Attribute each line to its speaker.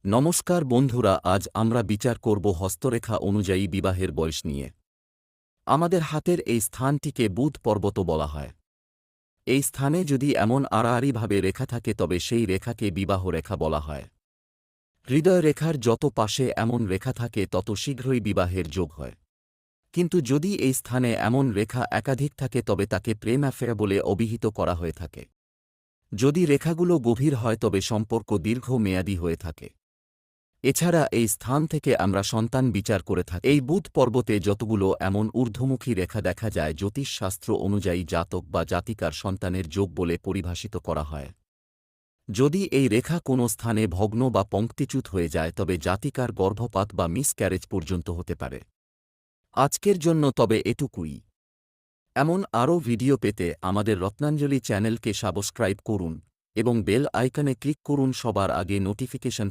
Speaker 1: নমস্কার বন্ধুরা, আজ আমরা বিচার করব হস্তরেখা অনুযায়ী বিবাহের বয়স নিয়ে। আমাদের হাতের এই স্থানটিকে বুধ পর্বত বলা হয়। এই স্থানে যদি এমন আড়াআড়িভাবে রেখা থাকে তবে সেই রেখাকে বিবাহ রেখা বলা হয়। হৃদয় রেখার যত পাশে এমন রেখা থাকে তত শীঘ্রই বিবাহের যোগ হয়। কিন্তু যদি এই স্থানে এমন রেখা একাধিক থাকে তবে তাকে প্রেম অ্যাফেয়ার বলে অভিহিত করা হয়ে থাকে। যদি রেখাগুলো গভীর হয় তবে সম্পর্ক দীর্ঘ মেয়াদী হয়ে থাকে। এছাড়া এই স্থান থেকে আমরা সন্তান বিচার করে থাকি। এই বুধ পর্বতে যতগুলো এমন ঊর্ধ্বমুখী রেখা দেখা যায় জ্যোতিষশাস্ত্র অনুযায়ী জাতক বা জাতিকার সন্তানের যোগ বলে পরিভাষিত করা হয়। যদি এই রেখা কোনো স্থানে ভগ্ন বা পঙ্ক্তিচ্যুত হয়ে যায় তবে জাতিকার গর্ভপাত বা মিসক্যারেজ পর্যন্ত হতে পারে। আজকের জন্য তবে এটুকুই। এমন আরও ভিডিও পেতে আমাদের রত্নাঞ্জলি চ্যানেলকে সাবস্ক্রাইব করুন এবং বেল আইকনে ক্লিক করুন সবার আগে নোটিফিকেশন